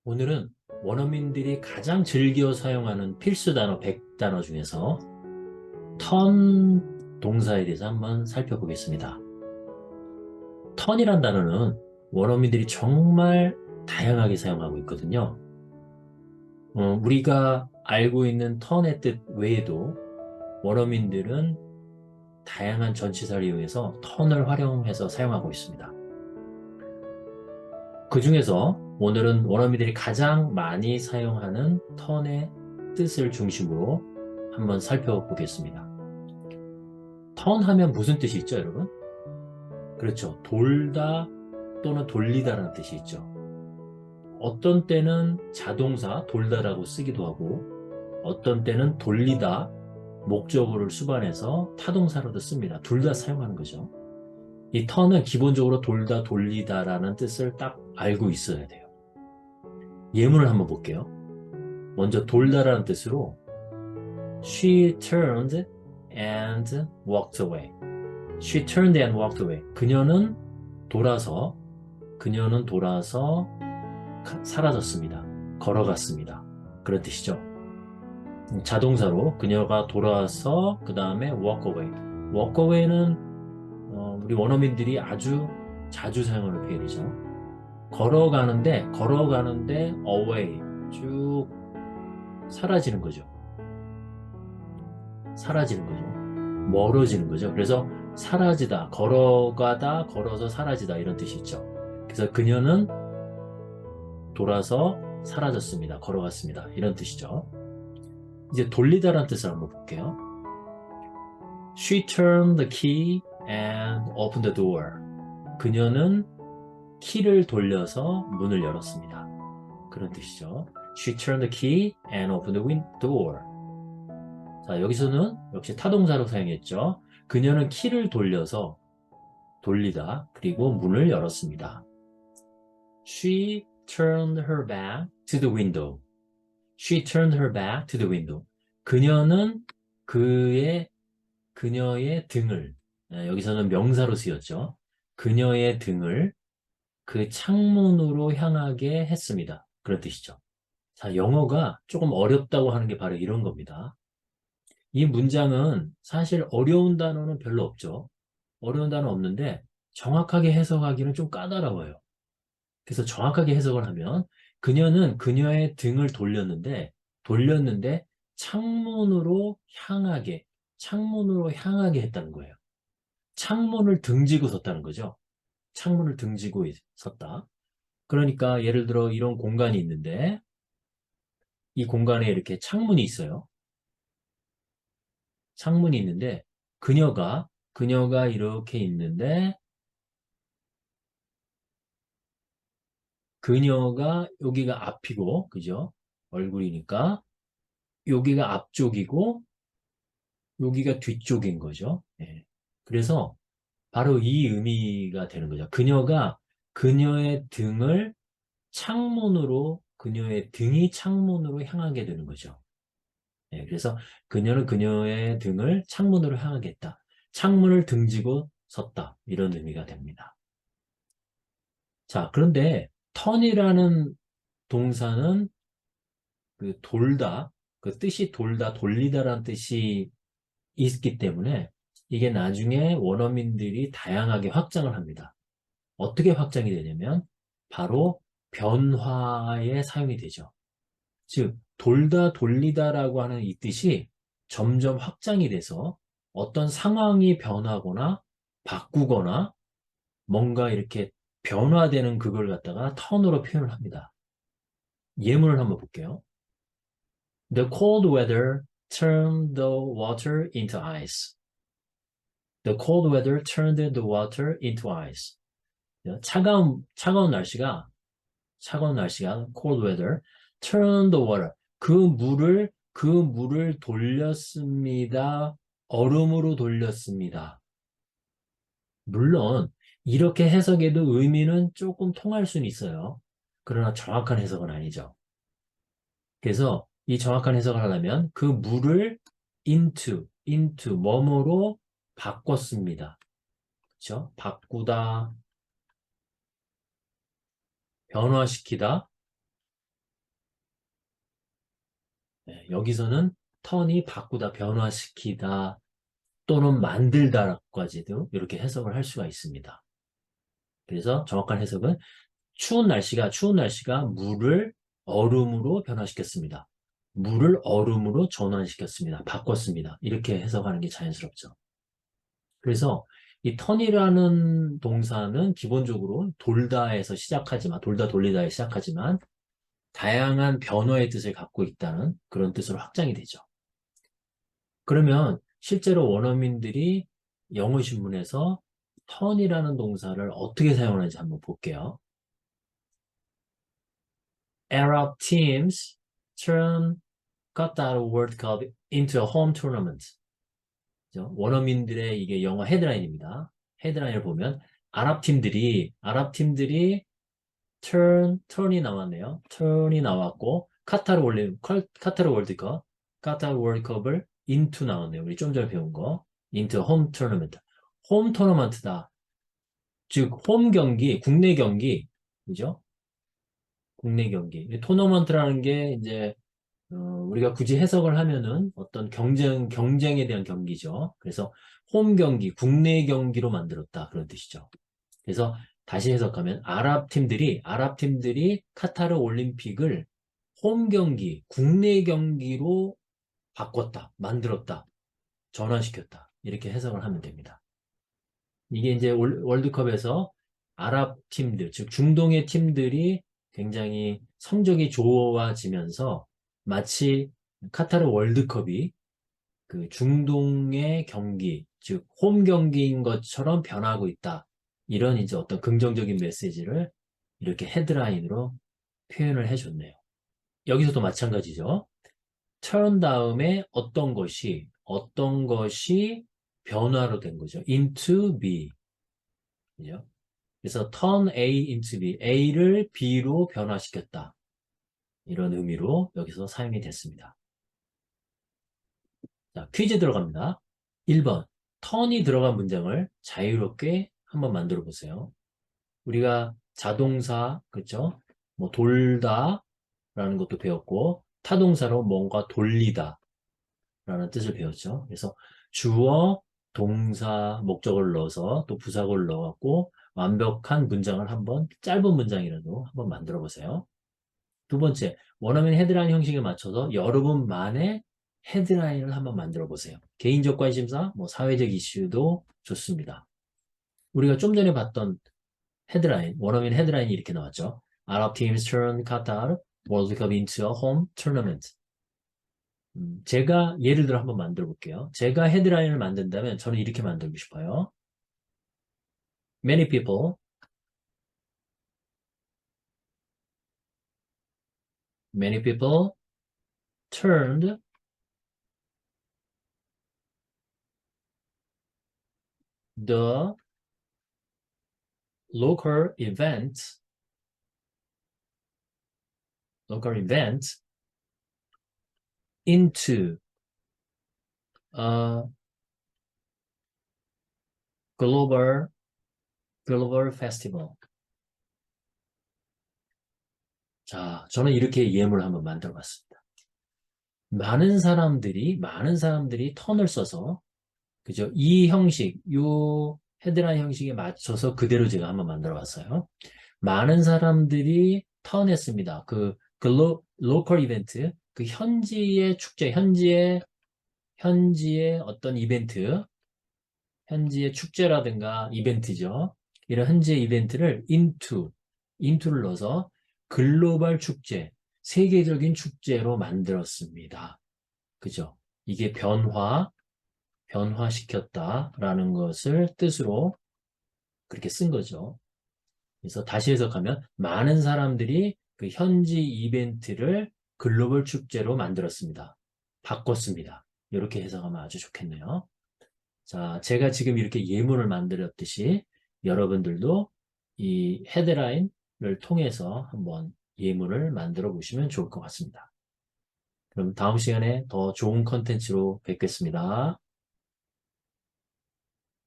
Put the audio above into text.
오늘은 원어민들이 가장 즐겨 사용하는 필수 단어 100단어 중에서 턴 동사에 대해서 한번 살펴보겠습니다. 턴이란 단어는 원어민들이 정말 다양하게 사용하고 있거든요. 우리가 알고 있는 턴의 뜻 외에도 원어민들은 다양한 전치사를 이용해서 턴을 활용해서 사용하고 있습니다. 그 중에서 오늘은 원어민들이 가장 많이 사용하는 턴의 뜻을 중심으로 한번 살펴보겠습니다. 턴 하면 무슨 뜻이 있죠, 여러분? 그렇죠. 돌다 또는 돌리다라는 뜻이 있죠. 어떤 때는 자동사 돌다라고 쓰기도 하고 어떤 때는 돌리다 목적어를 수반해서 타동사로도 씁니다. 둘 다 사용하는 거죠. 이 턴은 기본적으로 돌다 돌리다라는 뜻을 딱 알고 있어야 돼요. 예문을 한번 볼게요. 먼저 돌다라는 뜻으로 She turned and walked away. She turned and walked away. 그녀는 돌아서 사라졌습니다. 걸어갔습니다. 그런 뜻이죠. 자동사로 그녀가 돌아서 그 다음에 walk away. walk away는 우리 원어민들이 아주 자주 사용하는 표현이죠. 걸어가는데 away 쭉 사라지는 거죠. 멀어지는 거죠. 그래서 사라지다, 걸어가다, 걸어서 사라지다 이런 뜻이 있죠. 그래서 그녀는 돌아서 사라졌습니다. 걸어갔습니다. 이런 뜻이죠. 이제 돌리다라는 뜻을 한번 볼게요. She turned the key and opened the door. 그녀는 키를 돌려서 문을 열었습니다. 그런 뜻이죠. She turned the key and opened the door. 자, 여기서는 역시 타동사로 사용했죠. 그녀는 키를 돌려서 돌리다 그리고 문을 열었습니다. She turned her back to the window. She turned her back to the window. 그녀는 그녀의 등을, 여기서는 명사로 쓰였죠. 그녀의 등을 그 창문으로 향하게 했습니다. 그런 뜻이죠. 자, 영어가 조금 어렵다고 하는 게 바로 이런 겁니다. 이 문장은 사실 어려운 단어는 별로 없죠. 어려운 단어 없는데 정확하게 해석하기는 좀 까다로워요. 그래서 정확하게 해석을 하면 그녀는 그녀의 등을 돌렸는데 창문으로 향하게 했다는 거예요. 창문을 등지고 섰다는 거죠. 창문을 등지고 섰다. 그러니까 예를 들어 이런 공간이 있는데 이 공간에 이렇게 창문이 있어요. 창문이 있는데 그녀가 이렇게 있는데 그녀가 여기가 앞이고 그죠? 얼굴이니까 여기가 앞쪽이고 여기가 뒤쪽인 거죠. 예. 그래서 바로 이 의미가 되는 거죠. 그녀의 등이 창문으로 향하게 되는 거죠. 예, 그래서 그녀는 그녀의 등을 창문으로 향하게 했다. 창문을 등지고 섰다. 이런 의미가 됩니다. 자, 그런데 턴이라는 동사는 그 뜻이 돌다, 돌리다라는 뜻이 있기 때문에 이게 나중에 원어민들이 다양하게 확장을 합니다. 어떻게 확장이 되냐면 바로 변화에 사용이 되죠. 즉, 돌다, 돌리다라고 하는 이 뜻이 점점 확장이 돼서 어떤 상황이 변하거나 바꾸거나 뭔가 이렇게 변화되는 그걸 갖다가 턴으로 표현을 합니다. 예문을 한번 볼게요. The cold weather turned the water into ice. The cold weather turned the water into ice. 차가운 날씨가 cold weather turn the water 그 물을 돌렸습니다. 얼음으로 돌렸습니다. 물론 이렇게 해석해도 의미는 조금 통할 수는 있어요. 그러나 정확한 해석은 아니죠. 그래서 이 정확한 해석을 하려면 그 물을 뭐뭐로 바꿨습니다. 그렇죠? 바꾸다, 변화시키다, 여기서는 턴이 바꾸다, 변화시키다 또는 만들다까지도 이렇게 해석을 할 수가 있습니다. 그래서 정확한 해석은 추운 날씨가 물을 얼음으로 변화시켰습니다. 물을 얼음으로 전환시켰습니다. 바꿨습니다. 이렇게 해석하는 게 자연스럽죠. 그래서 이 턴이라는 동사는 기본적으로 돌다에서 시작하지만, 돌다 돌리다에 시작하지만 다양한 변화의 뜻을 갖고 있다는 그런 뜻으로 확장이 되죠. 그러면 실제로 원어민들이 영어 신문에서 턴이라는 동사를 어떻게 사용하는지 한번 볼게요. Arab teams turn Qatar World Cup into a home tournament. 그죠? 원어민들의 이게 영어 헤드라인입니다. 헤드라인을 보면 아랍 팀들이 turn이 나왔네요. turn이 나왔고 카타르 월드컵, 카타르 월드컵을 into 나왔네요. 우리 좀 전에 배운 거. into home tournament. 홈 토너먼트다. 즉, 홈 경기, 국내 경기, 그죠? 국내 경기. 토너먼트라는 게 이제 우리가 굳이 해석을 하면은 어떤 경쟁에 대한 경기죠. 그래서 홈 경기, 국내 경기로 만들었다. 그런 뜻이죠. 그래서 다시 해석하면 아랍 팀들이 카타르 올림픽을 홈 경기, 국내 경기로 바꿨다, 만들었다, 전환시켰다. 이렇게 해석을 하면 됩니다. 이게 이제 월드컵에서 아랍 팀들, 즉 중동의 팀들이 굉장히 성적이 좋아지면서 마치 카타르 월드컵이 그 중동의 경기, 즉 홈 경기인 것처럼 변하고 있다. 이런 이제 어떤 긍정적인 메시지를 이렇게 헤드라인으로 표현을 해줬네요. 여기서도 마찬가지죠. turn 다음에 어떤 것이 변화로 된 거죠. into B. 그죠? 그래서 turn A into B. A를 B로 변화시켰다. 이런 의미로 여기서 사용이 됐습니다. 자, 퀴즈 들어갑니다. 1번. 턴이 들어간 문장을 자유롭게 한번 만들어 보세요. 우리가 자동사, 그렇죠? 뭐 돌다 라는 것도 배웠고 타동사로 뭔가 돌리다 라는 뜻을 배웠죠. 그래서 주어, 동사, 목적을 넣어서 또 부사구를 넣어갖고 완벽한 문장을 한번 짧은 문장이라도 한번 만들어 보세요. 두 번째, 원어민 헤드라인 형식에 맞춰서 여러분만의 헤드라인을 한번 만들어 보세요. 개인적 관심사, 뭐 사회적 이슈도 좋습니다. 우리가 좀 전에 봤던 헤드라인, 원어민 헤드라인이 이렇게 나왔죠. Arab teams turn Qatar World Cup into a home tournament. 제가 예를 들어 한번 만들어 볼게요. 제가 헤드라인을 만든다면 저는 이렇게 만들고 싶어요. Many people turned the local event into a global festival. 자, 저는 이렇게 예문을 한번 만들어 봤습니다. 많은 사람들이 턴을 써서, 그죠? 이 형식, 요 헤드라인 형식에 맞춰서 그대로 제가 한번 만들어 봤어요. 많은 사람들이 턴했습니다. 로컬 이벤트, 그 현지의 축제, 현지의 어떤 이벤트, 현지의 축제라든가 이벤트죠. 이런 현지의 이벤트를 into를 넣어서 글로벌 축제, 세계적인 축제로 만들었습니다. 그죠? 이게 변화시켰다라는 것을 뜻으로 그렇게 쓴 거죠. 그래서 다시 해석하면 많은 사람들이 그 현지 이벤트를 글로벌 축제로 만들었습니다. 바꿨습니다. 이렇게 해석하면 아주 좋겠네요. 자, 제가 지금 이렇게 예문을 만들었듯이 여러분들도 이 헤드라인을 통해서 한번 예문을 만들어 보시면 좋을 것 같습니다. 그럼 다음 시간에 더 좋은 컨텐츠로 뵙겠습니다.